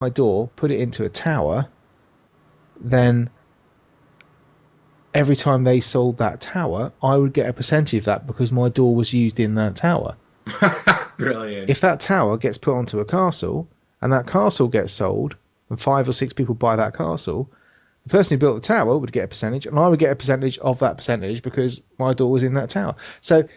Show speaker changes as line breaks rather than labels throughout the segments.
my door, put it into a tower, then every time they sold that tower, I would get a percentage of that because my door was used in that tower.
Brilliant.
If that tower gets put onto a castle and that castle gets sold and 5 or 6 people buy that castle, the person who built the tower would get a percentage and I would get a percentage of that percentage because my door was in that tower. So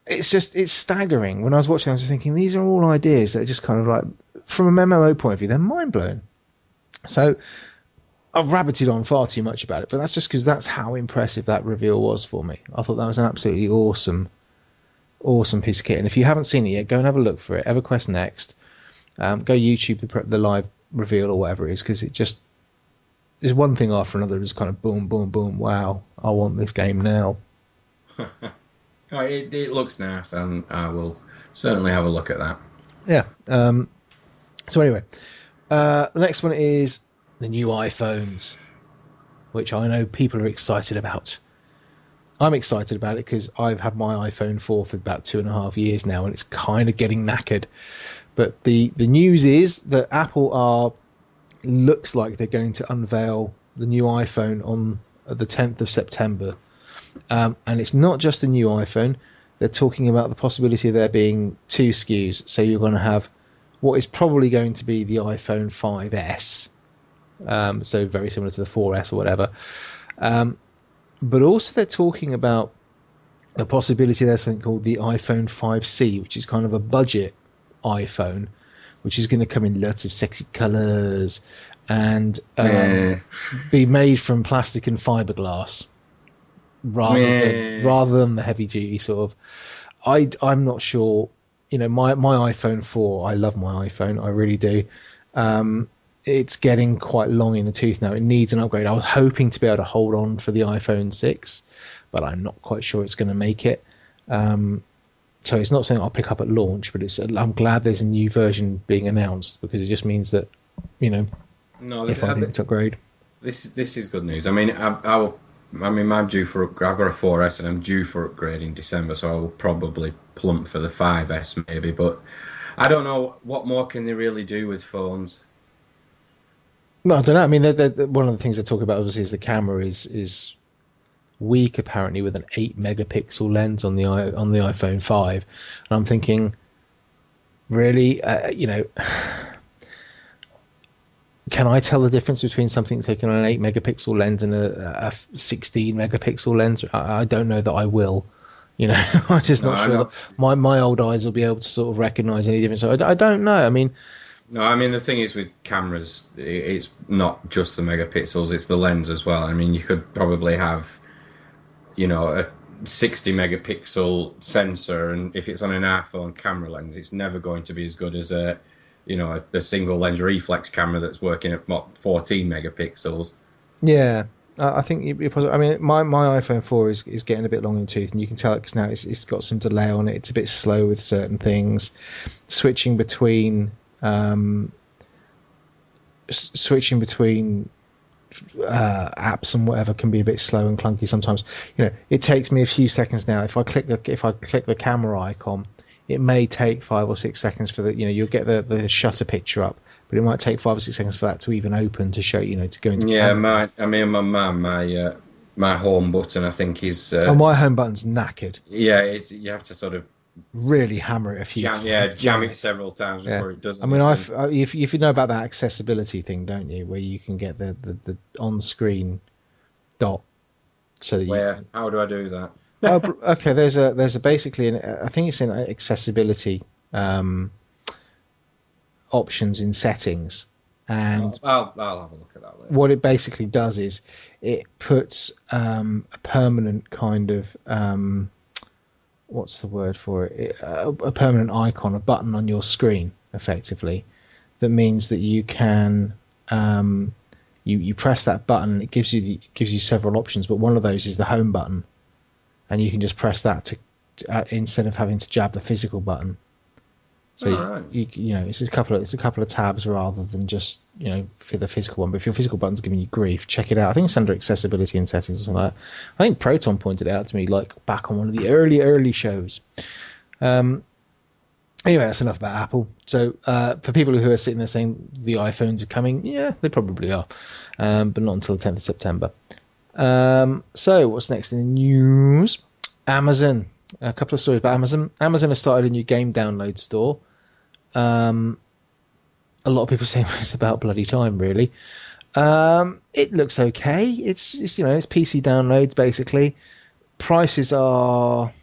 it's staggering. When I was watching, I was thinking these are all ideas that are just kind of like, from a MMO point of view, they're mind blowing. So I've rabbited on far too much about it, but that's just because that's how impressive that reveal was for me. I thought that was an absolutely awesome piece of kit. And if you haven't seen it yet, go and have a look for it. EverQuest Next. Go YouTube the live reveal or whatever it is, because it just is one thing after another. Just kind of boom, boom, boom. Wow, I want this game now.
It looks nice, and I will certainly have a look at that.
Yeah. So anyway, the next one is the new iPhones, which I know people are excited about. I'm excited about it because I've had my iPhone 4 for about 2.5 years now, and it's kind of getting knackered. But the news is that Apple looks like they're going to unveil the new iPhone on the 10th of September. And it's not just the new iPhone. They're talking about the possibility of there being 2 SKUs. So you're going to have what is probably going to be the iPhone 5S. So very similar to the 4S or whatever. But also they're talking about the possibility there's something called the iPhone 5C, which is kind of a budget iPhone, which is going to come in lots of sexy colours and be made from plastic and fiberglass rather than the heavy duty sort of. I'm not sure. You know, my iPhone 4, I love my iPhone, I really do. It's getting quite long in the tooth now. It needs an upgrade. I was hoping to be able to hold on for the iPhone 6, but I'm not quite sure it's going to make it. So it's not something I'll pick up at launch, but I'm glad there's a new version being announced, because it just means that, you know, if I need to upgrade.
This is good news. I mean, I'm due for. I've got a 4S and I'm due for upgrade in December, so I will probably plump for the 5S maybe. But I don't know what more can they really do with phones.
Well, I don't know. I mean, one of the things they talk about obviously is the camera is weak apparently with an 8 megapixel lens on the iPhone 5, and I'm thinking, really, you know, can I tell the difference between something taken on an 8 megapixel lens and a 16 megapixel lens? I don't know that I will. You know, I'm just not sure that my old eyes will be able to sort of recognise any difference. So I don't know. I mean.
No, I mean, the thing is with cameras, it's not just the megapixels, it's the lens as well. I mean, you could probably have, you know, a 60 megapixel sensor, and if it's on an iPhone camera lens, it's never going to be as good as a single lens reflex camera that's working at 14 megapixels.
Yeah, I think you're positive. I mean, my iPhone 4 is getting a bit long in the tooth, and you can tell it because now it's got some delay on it. It's a bit slow with certain things. Switching between apps and whatever can be a bit slow and clunky sometimes. You know, it takes me a few seconds now. If I click the camera icon, it may take 5 or 6 seconds for you'll get the shutter picture up, but it might take 5 or 6 seconds for that to even open to show, to go into camera.
My home button, I think, is
my home button's knackered.
Yeah, you have to sort of
really hammer it a few times.
Jam it several times before it does.
I mean, if you know about that accessibility thing, don't you, where you can get the on-screen dot, so that
how do I do that?
Okay, there's a basically I think it's in accessibility options in settings, and
I'll have a look at that later.
What it basically does is it puts a permanent kind of what's the word for it? A permanent icon, a button on your screen, effectively. That means that you can you press that button, and it gives you several options, but one of those is the home button, and you can just press that to instead of having to jab the physical button. So it's a couple of tabs rather than just for the physical one. But if your physical button's giving you grief, check it out. I think it's under accessibility and settings or something like that. I think Proton pointed it out to me back on one of the early shows. Anyway, that's enough about Apple. So for people who are sitting there saying the iPhones are coming, yeah, they probably are, but not until the 10th of September. So what's next in the news? Amazon. A couple of stories about Amazon. Amazon has started a new game download store. A lot of people saying it's about bloody time, really. It looks okay. It's PC downloads basically. Prices are,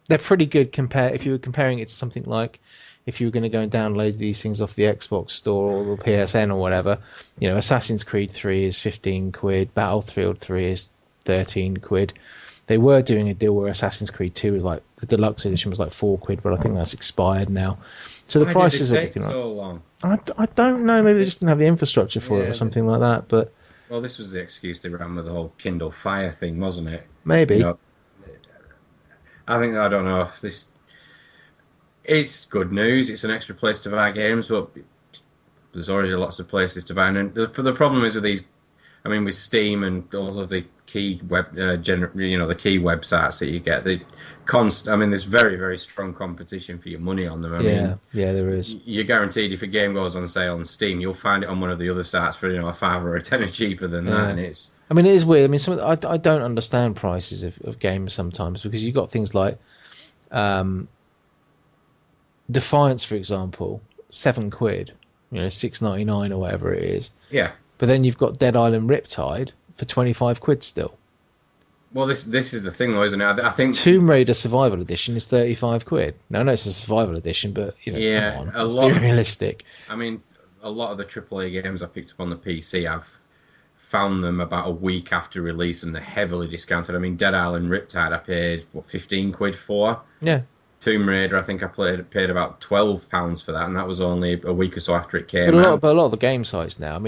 they're pretty good if you were comparing it to something like if you were going to go and download these things off the Xbox store or the PSN or whatever. Assassin's Creed 3 is 15 quid, Battlefield 3 is 13 quid. They were doing a deal where Assassin's Creed 2 was like, the deluxe edition was like 4 quid, but I think that's expired now. So the prices are looking
so long.
I don't know, maybe they just didn't have the infrastructure for it or something like that, but...
Well, this was the excuse they ran with the whole Kindle Fire thing, wasn't it?
Maybe.
I don't know. It's good news. It's an extra place to buy games, but there's already lots of places to buy. And the problem is with these, with Steam and all of the key the key websites that you get, there's very, very strong competition for your money on them.
Yeah, there is.
You're guaranteed if a game goes on sale on Steam, you'll find it on one of the other sites for a $5 or a $10 cheaper than that, and it's.
It is weird. I don't understand prices of games sometimes because you've got things like Defiance, for example, 7 quid, $6.99 or whatever it is.
Yeah.
But then you've got Dead Island Riptide for 25 quid still.
Well, this is the thing, though, isn't it? I think
Tomb Raider Survival Edition is 35 quid. Now, I know it's a survival edition, but come on, let's be realistic.
A lot of the AAA games I picked up on the PC, I've found them about a week after release, and they're heavily discounted. Dead Island Riptide, I paid 15 quid for.
Yeah.
Tomb Raider, I think I paid about £12 for that, and that was only a week or so after it came out.
But a lot of the game sites now,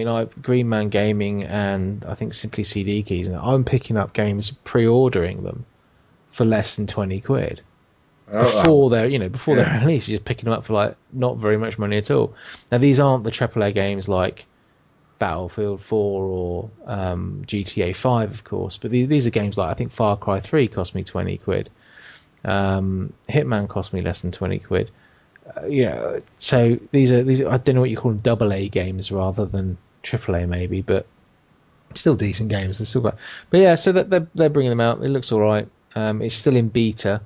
Green Man Gaming and I think Simply CD Keys, I'm picking up games, pre-ordering them for less than 20 quid. Before they're released, you're just picking them up for like not very much money at all. Now these aren't the AAA games like Battlefield 4 or GTA 5, of course, but these are games like I think Far Cry 3 cost me 20 quid. Hitman cost me less than 20 quid. So these are I don't know what you call them, AA games rather than AAA maybe, but still decent games. They're still got, but yeah, so that they're bringing them out. It looks all right. It's still in beta.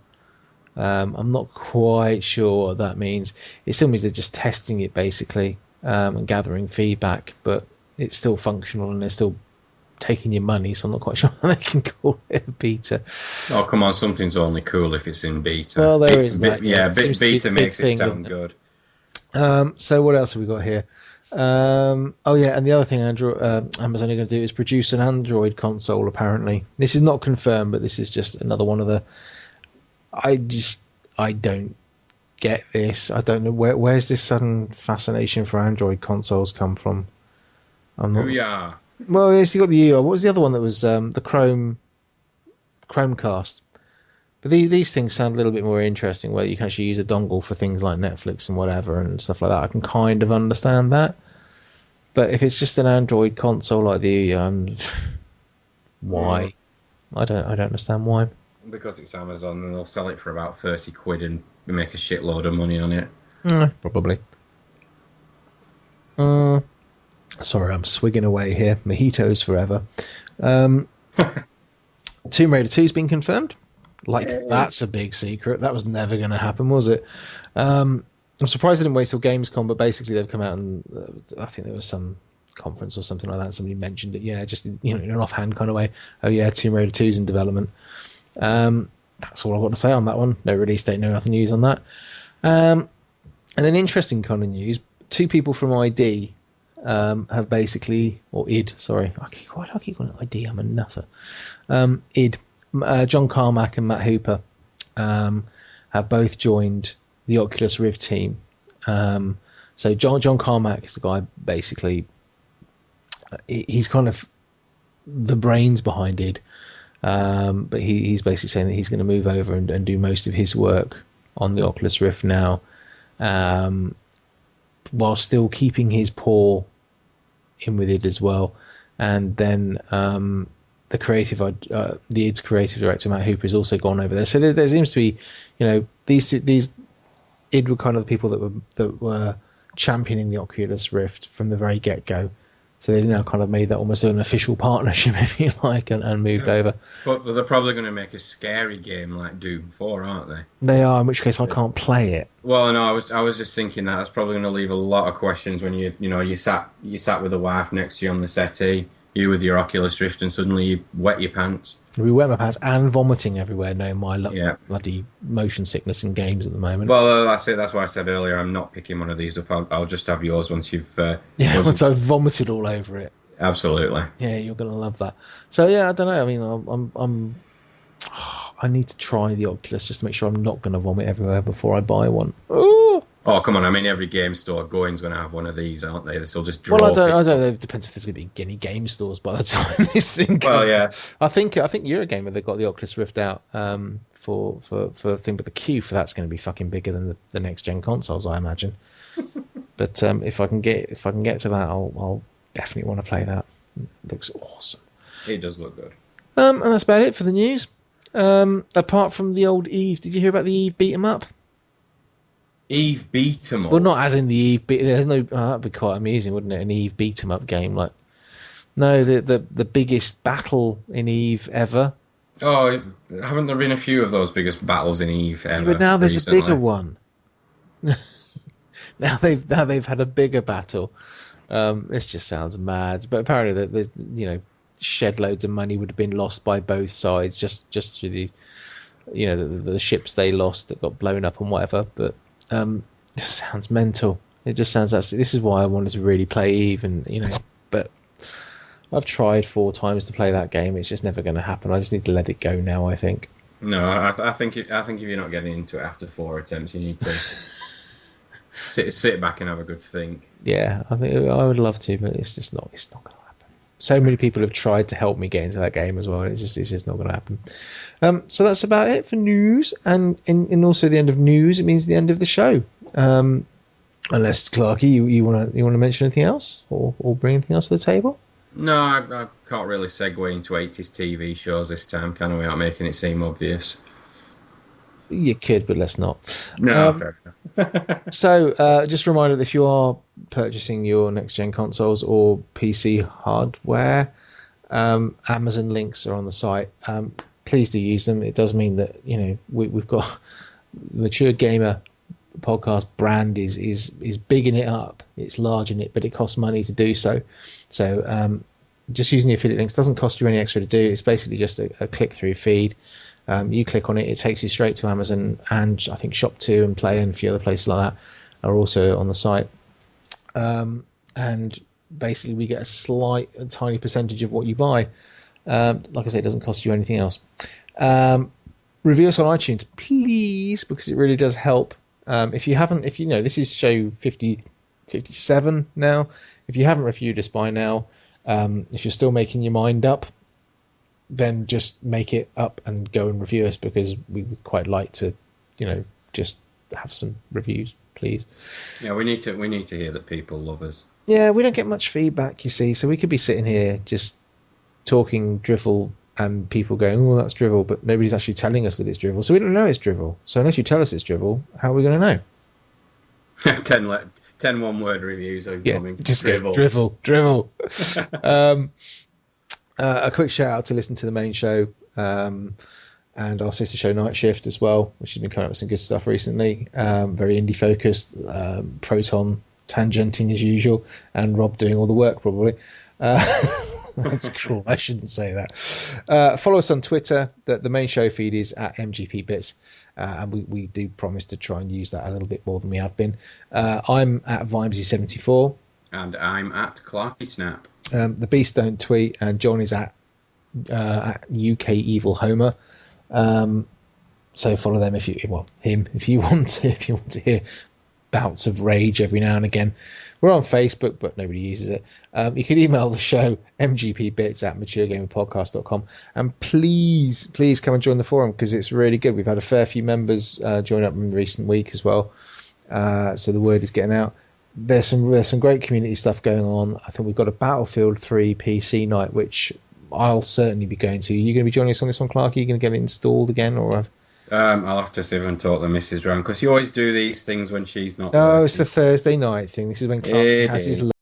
I'm not quite sure what that means. It still means they're just testing it basically and gathering feedback, but it's still functional and they're still taking your money, so I'm not quite sure how they can call it a beta.
Oh, come on, something's only cool if it's in beta.
Well, there is that.
Beta makes it sound good.
So what else have we got here? And the other thing Amazon are going to do is produce an Android console, apparently. This is not confirmed, but this is just another one of the... I don't get this. I don't know where's this sudden fascination for Android consoles come from.
Booyah.
Well, yes, you got the What was the other one that was the Chromecast? But these things sound a little bit more interesting, where you can actually use a dongle for things like Netflix and whatever and stuff like that. I can kind of understand that. But if it's just an Android console like the why? I don't understand why.
Because it's Amazon and they'll sell it for about 30 quid and make a shitload of money on it.
Probably. Sorry, I'm swigging away here. Mojitos forever. Tomb Raider 2's been confirmed. That's a big secret. That was never going to happen, was it? I'm surprised they didn't wait till Gamescom, but basically they've come out and I think there was some conference or something like that. Somebody mentioned it. Yeah, just in an offhand kind of way. Oh yeah, Tomb Raider 2's in development. That's all I've got to say on that one. No release date, no nothing news on that. And then interesting kind of news. 2 people from ID have basically, or id, sorry, why do I keep calling it ID? I'm a nutter. Id, John Carmack and Matt Hooper have both joined the Oculus Rift team. So John Carmack is the guy, basically, he's kind of the brains behind id, but he's basically saying that he's going to move over and do most of his work on the Oculus Rift now, while still keeping his paw in with it as well. And then the id's creative director Matt Hooper has also gone over there. So there seems to be, these id were kind of the people that were championing the Oculus Rift from the very get-go. So they've now kind of made that almost an official partnership, if you like, and moved over.
But they're probably going to make a scary game like Doom 4, aren't they?
They are, in which case I can't play it.
Well, no, I was just thinking that's probably going to leave a lot of questions when you sat with a wife next to you on the settee, you with your Oculus Rift, and suddenly you wet your pants.
We wet my pants and vomiting everywhere, knowing my
bloody
motion sickness in games at the moment.
Well, that's it. That's why I said earlier I'm not picking one of these up. I'll just have yours once you've...
once I've vomited all over it.
Absolutely.
Yeah, you're going to love that. So, yeah, I don't know. I mean, I need to try the Oculus just to make sure I'm not going to vomit everywhere before I buy one. Ooh.
Oh, come on. I mean, every game store going's going to have one of these, aren't they? This will just draw.
Well, I don't know. It depends if there's going to be any game stores by the time this thing comes.
Well, yeah.
I think Eurogamer, they've got the Oculus Rift out for a thing, but the queue for that's going to be fucking bigger than the next gen consoles, I imagine. But if I can get to that, I'll definitely want to play that. It looks awesome.
It does look good.
And that's about it for the news. Apart from the old Eve, did you hear about the Eve beat 'em up?
Eve beat 'em up.
Well, not as in the Eve beat. There's no. That'd be quite amusing, wouldn't it? An Eve beat 'em up game, like. No, the biggest battle in Eve ever.
Oh, haven't there been a few of those biggest battles in Eve ever?
Yeah, but now there's
recently?
a bigger one. now they've had a bigger battle. This just sounds mad, but apparently the shed loads of money would have been lost by both sides just through the ships they lost that got blown up and whatever. But it just sounds mental. It just sounds absolutely. This is why I wanted to really play Eve, but I've tried 4 times to play that game. It's just never going to happen. I just need to let it go now, I think.
No, I think if you're not getting into it after 4 attempts, you need to sit back and have a good think.
Yeah, I think I would love to, but it's just not. It's not going to happen. So many people have tried to help me get into that game as well, and it's just not going to happen. So that's about it for news, and also the end of news. It means the end of the show. Unless Clarky, you want to mention anything else or bring anything else to the table?
No, I can't really segue into 80s TV shows this time, can we, without making it seem obvious?
You could, but let's not.
No, fair enough.
So, just a reminder that if you are purchasing your next-gen consoles or PC hardware, Amazon links are on the site. Please do use them. It does mean that we've got the Mature Gamer podcast brand is bigging it up. It's large in it, but it costs money to do so. So just using the affiliate links doesn't cost you any extra to do. It's basically just a click-through feed. You click on it, it takes you straight to Amazon, and I think Shop2 and Play and a few other places like that are also on the site. And basically we get a tiny percentage of what you buy. Like I say, it doesn't cost you anything else. Review us on iTunes, please, because it really does help. If you know, this is show 57 now. If you haven't reviewed us by now, if you're still making your mind up, then just make it up and go and review us, because we would quite like to, just have some reviews, please.
Yeah, we need to hear that people love us.
Yeah, we don't get much feedback, you see, so we could be sitting here just talking drivel and people going, oh, that's drivel, but nobody's actually telling us that it's drivel, so we don't know it's drivel. So unless you tell us it's drivel, how are we going to know?
10 one-word reviews are coming.
Just drivel. Go drivel. A quick shout out to listen to the main show and our sister show Night Shift as well, which has been coming up with some good stuff recently. Very indie focused, Proton tangenting as usual, and Rob doing all the work probably. That's cool. I shouldn't say that. Follow us on Twitter. The main show feed is at MGPBits, and we do promise to try and use that a little bit more than we have been. I'm at Vimesy74.
And I'm at Clarky Snap.
The Beast don't tweet, and John is at UK Evil Homer. So follow them if you want to hear bouts of rage every now and again. We're on Facebook, but nobody uses it. You can email the show mgpbits@maturegamerpodcast.com, and please come and join the forum, because it's really good. We've had a fair few members join up in the recent week as well, so the word is getting out. There's some great community stuff going on. I think we've got a Battlefield 3 PC night, which I'll certainly be going to. Are you going to be joining us on this one, Clark? Are you going to get it installed again, or?
I'll have to see if I can talk the missus round, because you always do these things when she's not
Oh,
working.
it's the Thursday night thing. This is when Clark
It
has his
is.